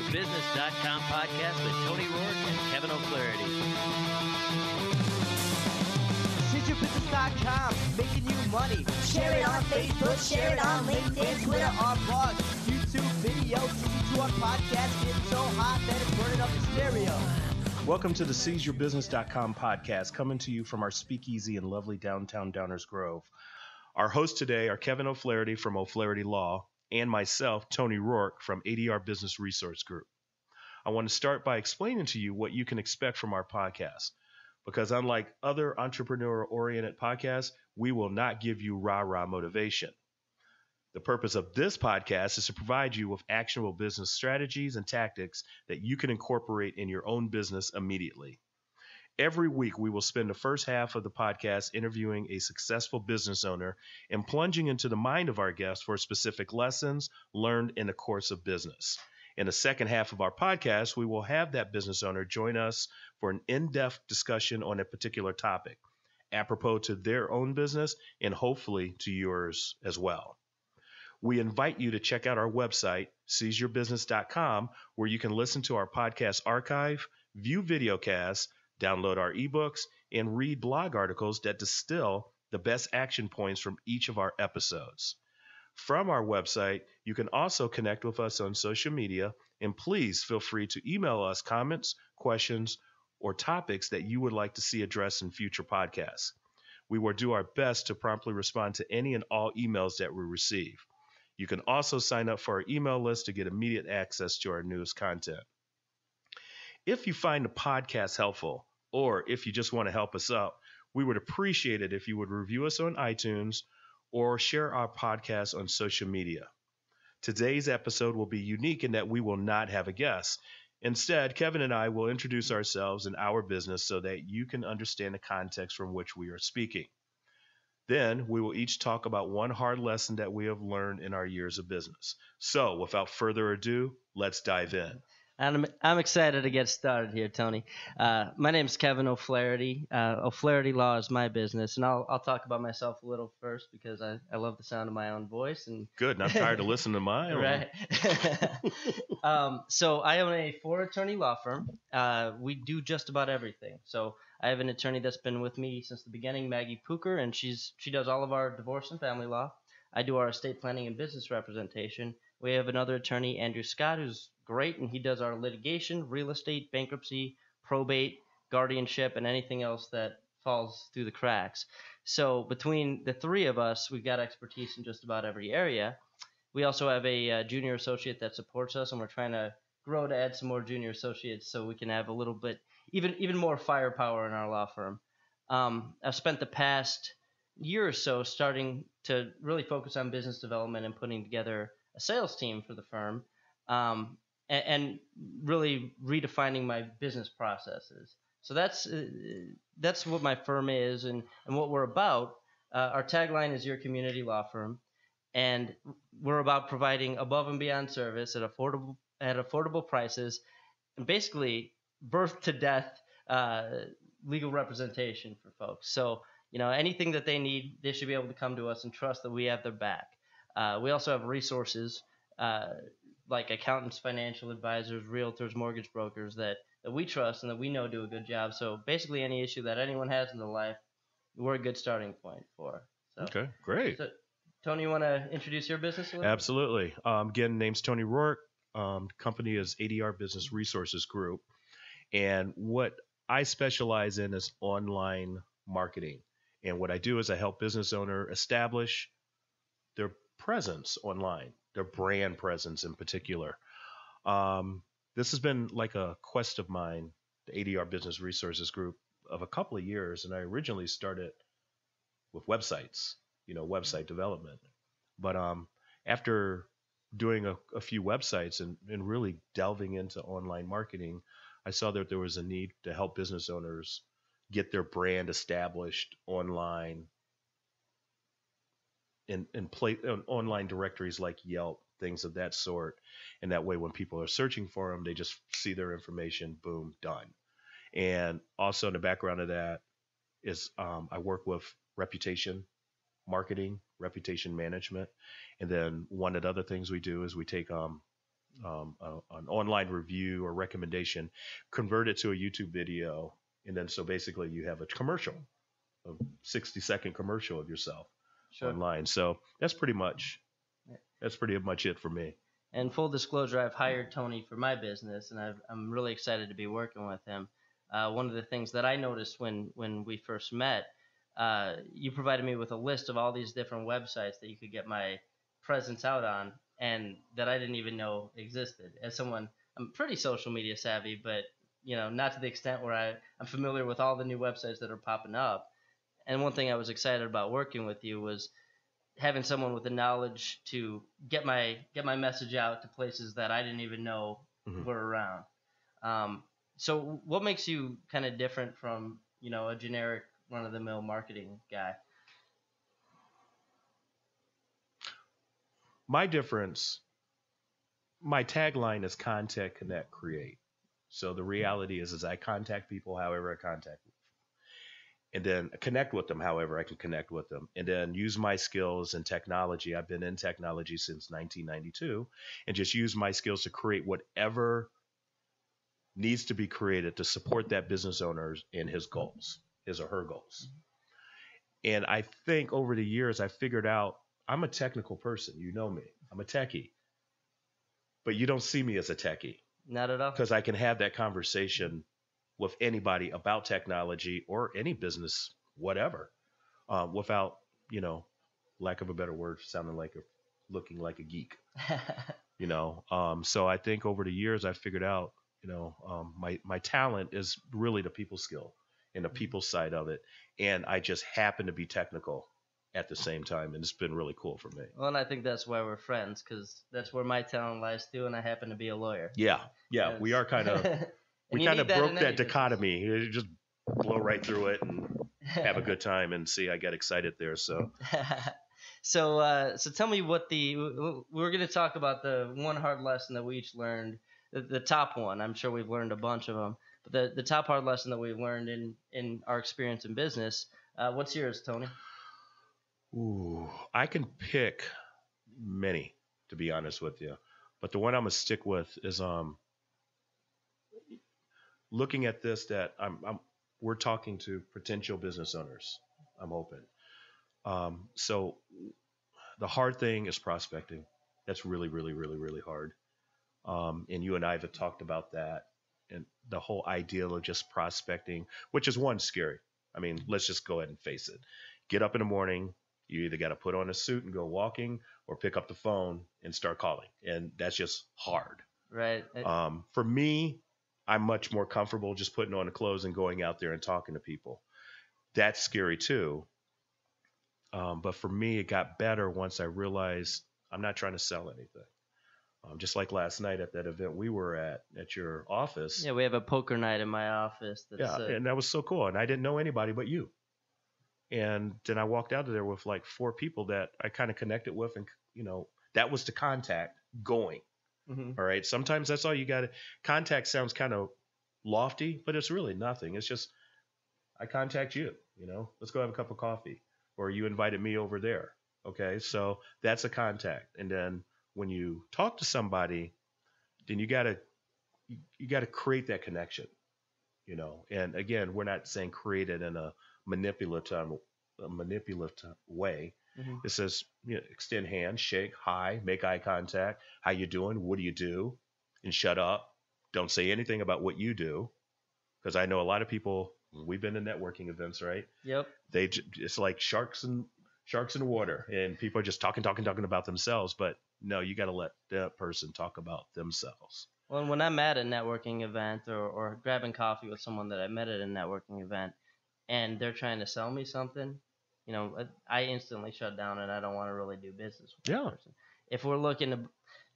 SeizeYourBusiness.com podcast with Tony Roark and Kevin O'Flaherty. SeizeYourBusiness.com, making you money. Share it on Facebook, share it on LinkedIn, Twitter. Our blog, YouTube videos, listen to our podcast, getting so hot that it's burning up the stereo. Welcome to the SeizeYourBusiness.com podcast, coming to you from our speakeasy in lovely downtown Downers Grove. Our hosts today are Kevin O'Flaherty from O'Flaherty Law and myself, Tony Roark from ADR Business Resource Group. I want to start by explaining to you what you can expect from our podcast, because unlike other entrepreneur-oriented podcasts, we will not give you rah-rah motivation. The purpose of this podcast is to provide you with actionable business strategies and tactics that you can incorporate in your own business immediately. Every week, we will spend the first half of the podcast interviewing a successful business owner and plunging into the mind of our guests for specific lessons learned in the course of business. In the second half of our podcast, we will have that business owner join us for an in-depth discussion on a particular topic, apropos to their own business and hopefully to yours as well. We invite you to check out our website, SeizeYourBusiness.com, where you can listen to our podcast archive, view videocasts, download our ebooks, and read blog articles that distill the best action points from each of our episodes. From our website, you can also connect with us on social media, and please feel free to email us comments, questions, or topics that you would like to see addressed in future podcasts. We will do our best to promptly respond to any and all emails that we receive. You can also sign up for our email list to get immediate access to our newest content. If you find the podcast helpful, or if you just want to help us out, we would appreciate it if you would review us on iTunes or share our podcast on social media. Today's episode will be unique in that we will not have a guest. Instead, Kevin and I will introduce ourselves and our business so that you can understand the context from which we are speaking. Then we will each talk about one hard lesson that we have learned in our years of business. So without further ado, let's dive in. I'm excited to get started here, Tony. My name is Kevin O'Flaherty. O'Flaherty Law is my business, and I'll talk about myself a little first because I love the sound of my own voice. And good, and I'm tired of listening to mine. Right. So I own a 4-attorney law firm. We do just about everything. So I have an attorney that's been with me since the beginning, Maggie Pooker, and she does all of our divorce and family law. I do our estate planning and business representation. We have another attorney, Andrew Scott, who's great, and he does our litigation, real estate, bankruptcy, probate, guardianship, and anything else that falls through the cracks. So between the three of us, we've got expertise in just about every area. We also have a junior associate that supports us, and we're trying to grow to add some more junior associates so we can have a little bit, even more firepower in our law firm. I've spent the past year or so starting to really focus on business development and putting together a sales team for the firm, and really redefining my business processes. So that's what my firm is and what we're about. Our tagline is your community law firm, and we're about providing above and beyond service at affordable prices, and basically birth to death legal representation for folks. So anything that they need, they should be able to come to us and trust that we have their back. We also have resources like accountants, financial advisors, realtors, mortgage brokers that we trust and that we know do a good job. So basically any issue that anyone has in their life, we're a good starting point for. So, okay, great. So, Tony, you want to introduce your business a little? Absolutely. Again, name's Tony Roark. Company is ADR Business Resources Group. And what I specialize in is online marketing. And what I do is I help business owner establish their presence online, their brand presence in particular. This has been like a quest of mine, the ADR Business Resources Group, of a couple of years. And I originally started with websites, website development. But after doing a few websites and really delving into online marketing, I saw that there was a need to help business owners get their brand established online in online directories like Yelp, things of that sort. And that way, when people are searching for them, they just see their information, boom, done. And also in the background of that is I work with reputation marketing, reputation management. And then one of the other things we do is we take an online review or recommendation, convert it to a YouTube video, and then so basically you have a commercial, a 60-second commercial of yourself online. So that's pretty much it for me. And full disclosure, I've hired Tony for my business, and I'm really excited to be working with him. One of the things that I noticed when we first met, you provided me with a list of all these different websites that you could get my presence out on, and that I didn't even know existed. As someone, I'm pretty social media savvy, but not to the extent where I'm familiar with all the new websites that are popping up. And one thing I was excited about working with you was having someone with the knowledge to get my message out to places that I didn't even know were around. So what makes you kind of different from, a generic run-of-the-mill marketing guy? My difference, my tagline is contact, connect, create. So the reality is I contact people however I contact them. And then connect with them however I can connect with them. And then use my skills in technology. I've been in technology since 1992. And just use my skills to create whatever needs to be created to support that business owner in his goals, his or her goals. And I think over the years, I figured out I'm a technical person. You know me. I'm a techie. But you don't see me as a techie. Not at all. Because I can have that conversation with anybody about technology or any business, whatever, without, lack of a better word, looking like a geek. So I think over the years, I figured out, my talent is really the people skill and the people side of it. And I just happen to be technical at the same time. And it's been really cool for me. Well, and I think that's why we're friends, because that's where my talent lies too. And I happen to be a lawyer. Yeah. We are kind of, we kind of broke that dichotomy. You just blow right through it and have a good time. And see, I got excited there. So, so tell me we're going to talk about the one hard lesson that we each learned. The top one. I'm sure we've learned a bunch of them, but the top hard lesson that we've learned in our experience in business. What's yours, Tony? Ooh, I can pick many, to be honest with you, but the one I'm gonna stick with is looking at this, that we're talking to potential business owners. I'm hoping. So the hard thing is prospecting. That's really, really, really, really hard. And you and I have talked about that, and the whole idea of just prospecting, which is scary. I mean, let's just go ahead and face it. Get up in the morning. You either got to put on a suit and go walking, or pick up the phone and start calling. And that's just hard. Right. For me, I'm much more comfortable just putting on the clothes and going out there and talking to people. That's scary too. But for me, it got better once I realized I'm not trying to sell anything. Just like last night at that event we were at your office. Yeah, we have a poker night in my office. And that was so cool. And I didn't know anybody but you. And then I walked out of there with like 4 people that I kind of connected with. And, that was the contact going. Mm-hmm. All right. Sometimes that's all you got to. Contact sounds kind of lofty, but it's really nothing. It's just, I contact you, let's go have a cup of coffee. Or you invited me over there. Okay. So that's a contact. And then when you talk to somebody, then you got to create that connection, and again, we're not saying create it in a manipulative way. Mm-hmm. It says, extend hands, shake, hi, make eye contact. How you doing? What do you do? And shut up. Don't say anything about what you do. Because I know a lot of people, we've been to networking events, right? Yep. It's like sharks in water, and people are just talking about themselves. But no, you got to let that person talk about themselves. Well, when I'm at a networking event or grabbing coffee with someone that I met at a networking event, and they're trying to sell me something, I instantly shut down, and I don't want to really do business with that person. If we're looking to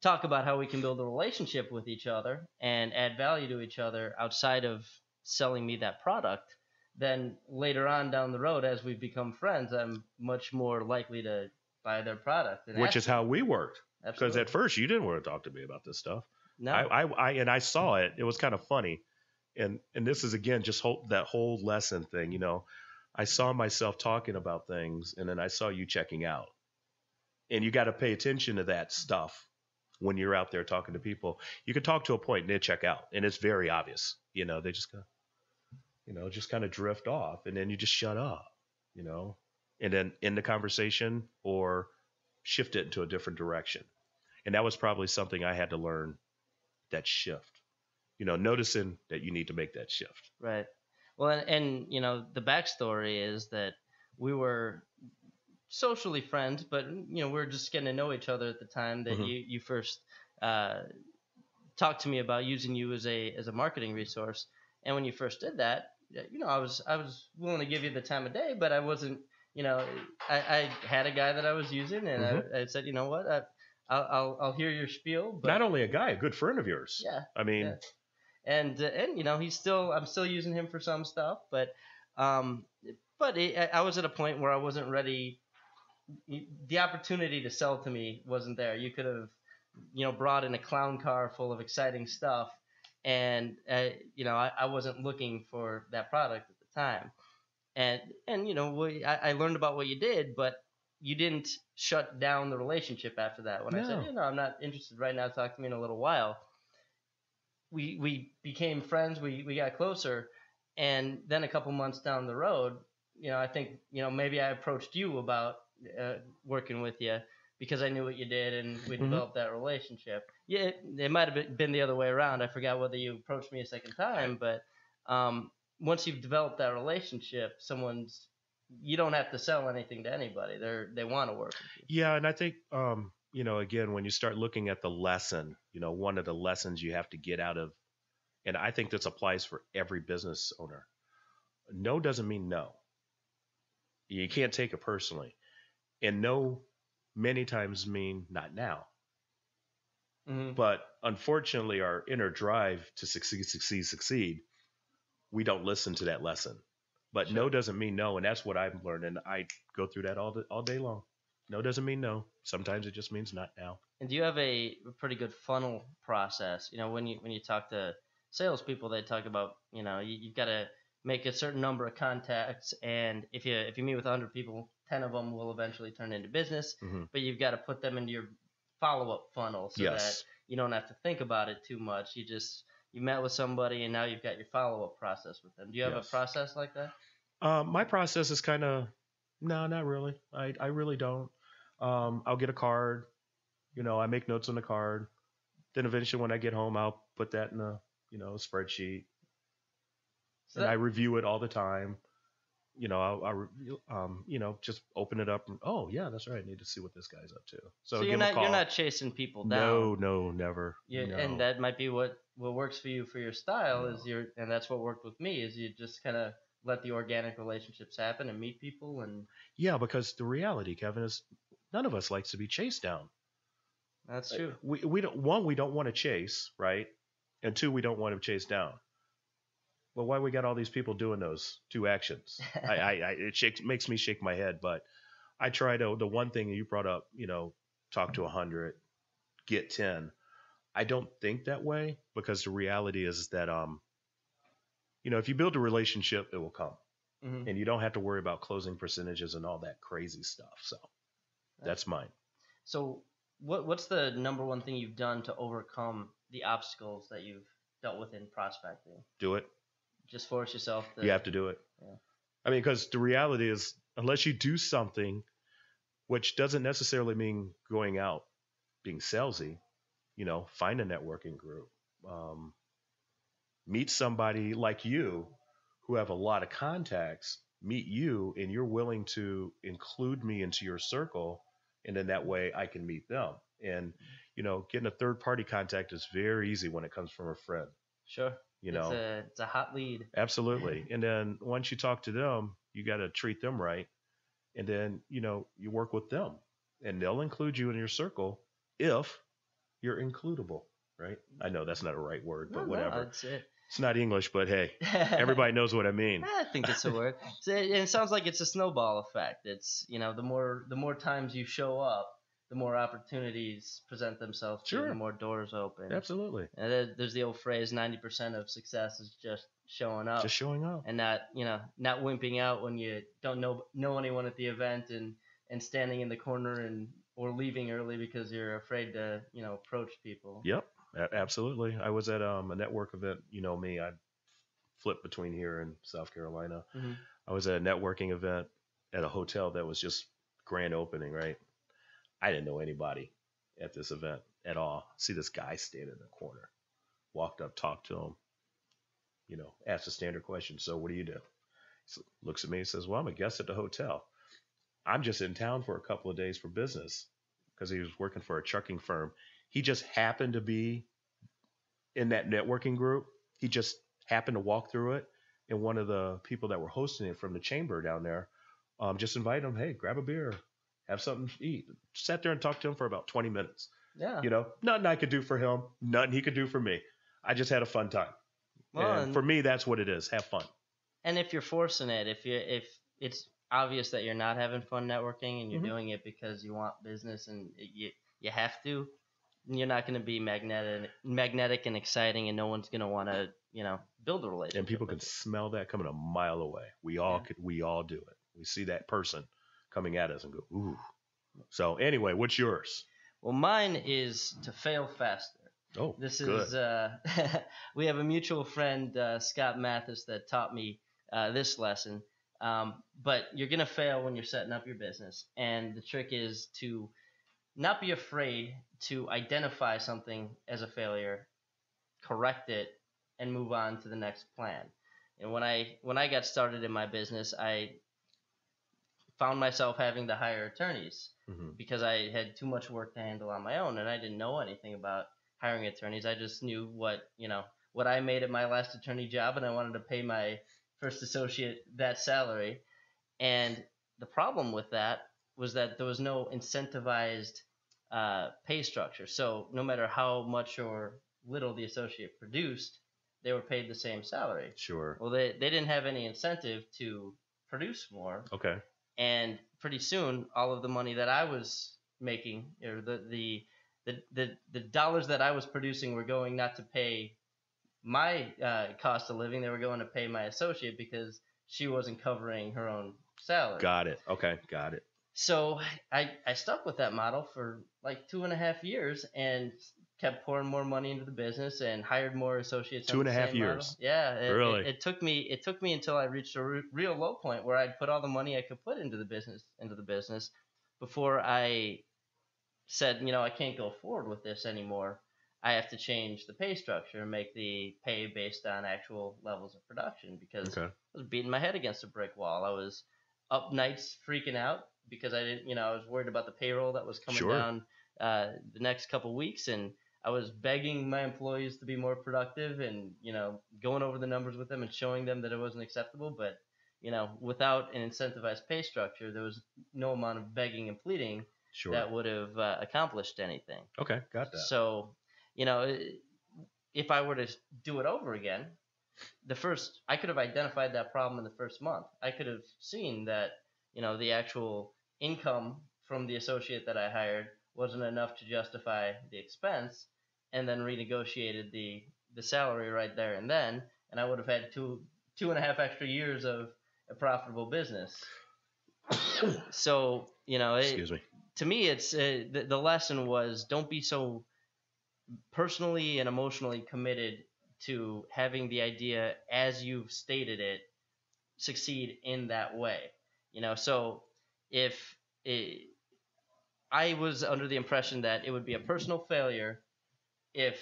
talk about how we can build a relationship with each other and add value to each other outside of selling me that product, then later on down the road, as we become friends, I'm much more likely to buy their product. Which is how we worked. Absolutely. Because at first you didn't want to talk to me about this stuff. No. I saw it. It was kind of funny. And this is, again, just that whole lesson thing. I saw myself talking about things, and then I saw you checking out. And you got to pay attention to that stuff when you're out there talking to people. You can talk to a point and they check out, and it's very obvious. They just kind of drift off, and then you just shut up, and then end the conversation or shift it into a different direction. And that was probably something I had to learn, that shift. Noticing that you need to make that shift. Right. Well, and the backstory is that we were socially friends, but we were just getting to know each other at the time that you first talked to me about using you as a marketing resource. And when you first did that, I was willing to give you the time of day, but I wasn't. I had a guy that I was using, and I said, you know what, I'll hear your spiel. But not only a guy, a good friend of yours. Yeah. I mean. Yeah. And I'm still using him for some stuff, but I was at a point where I wasn't ready. The opportunity to sell to me wasn't there. You could have, brought in a clown car full of exciting stuff, and I wasn't looking for that product at the time. And I learned about what you did, but you didn't shut down the relationship after that. When I said, I'm not interested right now, talk to me in a little while. We became friends. We got closer, and then a couple months down the road, I think maybe I approached you about working with you because I knew what you did, and we developed that relationship. Yeah, it might have been the other way around. I forgot whether you approached me a second time, but once you've developed that relationship, you don't have to sell anything to anybody. They want to work with you. Yeah, and I think again, when you start looking at the lesson, one of the lessons you have to get out of, and I think this applies for every business owner. No doesn't mean no. You can't take it personally. And no many times mean not now. But unfortunately, our inner drive to succeed, we don't listen to that lesson. But sure. No doesn't mean no, and that's what I've learned, and I go through that all day long. No doesn't mean no. Sometimes it just means not now. And do you have a pretty good funnel process? When you talk to salespeople, they talk about you've got to make a certain number of contacts, and if you meet with 100 people, 10 of them will eventually turn into business. But you've got to put them into your follow-up funnel so that you don't have to think about it too much. You met with somebody, and now you've got your follow-up process with them. Do you have a process like that? My process is kind of no, not really. I really don't. I'll get a card. I make notes on the card. Then eventually when I get home, I'll put that in a spreadsheet. And I review it all the time. I'll just open it up and, oh yeah, that's right. I need to see what this guy's up to. So you're not chasing people down. No, never. No. And that might be what works for you for your style and that's what worked with me is you just kind of let the organic relationships happen and meet people and. Yeah, because the reality, Kevin, is none of us likes to be chased down. That's true. We don't want to chase, right? And two, we don't want to chase down. Well, why we got all these people doing those two actions? It makes me shake my head, but I try to, the one thing you brought up, talk to 100, get 10. I don't think that way because the reality is that, if you build a relationship, it will come. And you don't have to worry about closing percentages and all that crazy stuff. So that's mine. So what's the number one thing you've done to overcome the obstacles that you've dealt with in prospecting? Do it. Just force yourself to. You have to do it. Yeah. I mean, because the reality is, unless you do something, which doesn't necessarily mean going out being salesy, find a networking group, meet somebody like you who have a lot of contacts, meet you, and you're willing to include me into your circle, and then that way I can meet them. And getting a third party contact is very easy when it comes from a friend. Sure. It's a hot lead. Absolutely. And then once you talk to them, you got to treat them right. And then, you work with them and they'll include you in your circle if you're includable, right? I know that's not a right word, but whatever. No, that's it. It's not English, but hey, everybody knows what I mean. I think it's a word. And it sounds like it's a snowball effect. It's, the more times you show up, the more opportunities present themselves to you, the more doors open. Absolutely. And there's the old phrase, 90% of success is just showing up. Just showing up. And not wimping out when you don't know anyone at the event and standing in the corner or leaving early because you're afraid to, approach people. Yep, absolutely. I was at a network event. You know me, I flip between here and South Carolina. Mm-hmm. I was at a networking event at a hotel that was just grand opening, right? I didn't know anybody at this event at all. See this guy standing in the corner. Walked up, talked to him, asked a standard question. So what do you do? He looks at me and says, well, I'm a guest at the hotel. I'm just in town for a couple of days for business because he was working for a trucking firm. He just happened to be in that networking group. He just happened to walk through it. And one of the people that were hosting it from the chamber down there just invited him, hey, grab a beer, have something to eat. Sat there and talked to him for about 20 minutes. Yeah. Nothing I could do for him, nothing he could do for me. I just had a fun time. Well, and for me, that's what it is. Have fun. And if you're forcing it, if it's obvious that you're not having fun networking and you're doing it because you want business and you have to, you're not going to be magnetic and exciting, and no one's going to want to, build a relationship. And people can smell that coming a mile away. We all do it. We see that person coming at us and go, ooh. So anyway, what's yours? Well, mine is to fail faster. Oh, this good. is we have a mutual friend, Scott Mathis, that taught me this lesson. But you're gonna fail when you're setting up your business, and the trick is to not be afraid to identify something as a failure, correct it, and move on to the next plan. And when I got started in my business, I found myself having to hire attorneys because I had too much work to handle on my own, and I didn't know anything about hiring attorneys. I just knew what I made at my last attorney job, and I wanted to pay my first associate that salary. And the problem with that was that there was no incentivized pay structure. So no matter how much or little the associate produced, they were paid the same salary. Sure. Well, they didn't have any incentive to produce more. Okay. And pretty soon, all of the money that I was making, or the dollars that I was producing, were going not to pay my cost of living. They were going to pay my associate because she wasn't covering her own salary. Got it. Okay, got it. So I stuck with that model for like 2.5 years and kept pouring more money into the business and hired more associates. 2.5 years. Model. Yeah. Really? It took me until I reached a real low point where I'd put all the money I could put into the business before I said, I can't go forward with this anymore. I have to change the pay structure and make the pay based on actual levels of production, because I was beating my head against a brick wall. I was up nights freaking out because I didn't, I was worried about the payroll that was coming down the next couple weeks, and I was begging my employees to be more productive and, going over the numbers with them and showing them that it wasn't acceptable. But, without an incentivized pay structure, there was no amount of begging and pleading that would have accomplished anything. Okay, got that. So, if I were to do it over again, I could have identified that problem in the first month. I could have seen that, the actual income from the associate that I hired wasn't enough to justify the expense, and then renegotiated the salary right there and then, and I would have had 2.5 extra years of a profitable business. So, Excuse me. To me, it's the lesson was, don't be so personally and emotionally committed to having the idea as you've stated it succeed in that way. So if I was under the impression that it would be a personal failure if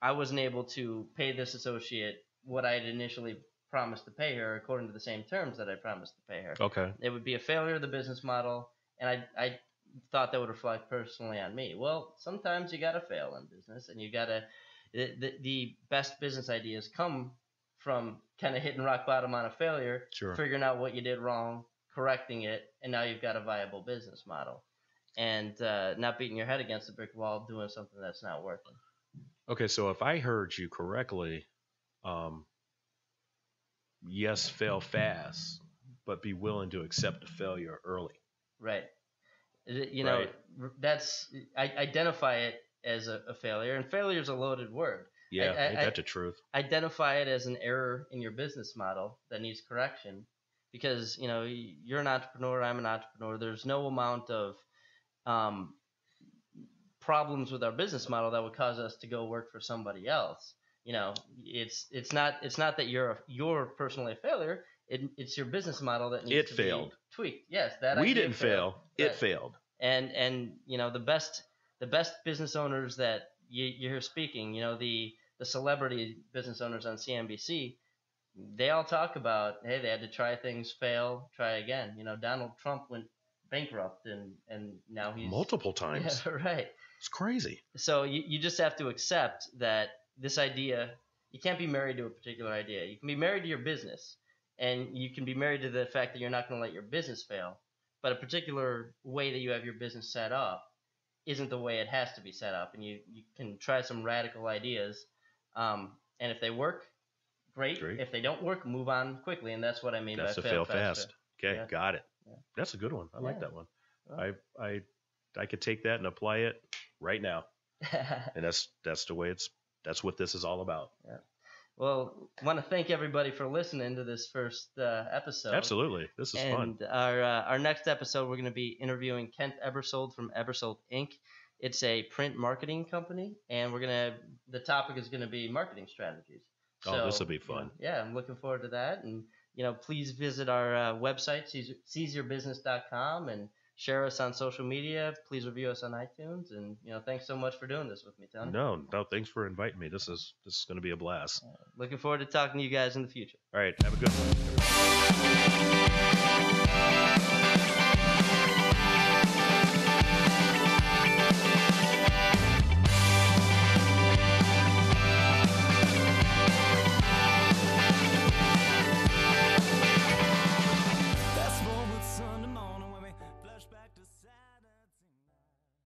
I wasn't able to pay this associate what I had initially promised to pay her according to the same terms that I promised to pay her. Okay. It would be a failure of the business model, and I thought that would reflect personally on me. Well, sometimes you got to fail in business, and you got to the best business ideas come from kind of hitting rock bottom on a failure, figuring out what you did wrong, correcting it, and now you've got a viable business model. And not beating your head against a brick wall doing something that's not working. Okay, so if I heard you correctly, yes, fail fast, but be willing to accept the failure early. Right. That's identify it as a failure, and failure is a loaded word. Yeah, ain't that the truth? Identify it as an error in your business model that needs correction, because you're an entrepreneur, I'm an entrepreneur. There's no amount of problems with our business model that would cause us to go work for somebody else. It's not that you're personally a failure. It's your business model that needs to be tweaked. Yes, that we idea didn't fail. Right. It failed. And the best business owners that you hear speaking, the celebrity business owners on CNBC, they all talk about, hey, they had to try things, fail, try again. Donald Trump went bankrupt and now he's multiple times. Yeah, right. It's crazy. So you just have to accept that this idea, you can't be married to a particular idea. You can be married to your business, and you can be married to the fact that you're not going to let your business fail. But a particular way that you have your business set up isn't the way it has to be set up. And you can try some radical ideas. And if they work, great. If they don't work, move on quickly. And that's what I mean by fail fast. Okay, yeah. Got it. Yeah. That's a good one. I like that one. I could take that and apply it right now. And that's the way that's what this is all about. Yeah. Well, I want to thank everybody for listening to this first episode. Absolutely. This is fun. And our next episode, we're going to be interviewing Kent Ebersold from Ebersold Inc. It's a print marketing company, and the topic is going to be marketing strategies. So, this will be fun. Yeah, I'm looking forward to that. And, please visit our website, seizeyourbusiness.com, and share us on social media. Please review us on iTunes. And, thanks so much for doing this with me, Tony. No, thanks for inviting me. This is going to be a blast. Looking forward to talking to you guys in the future. All right. Have a good one.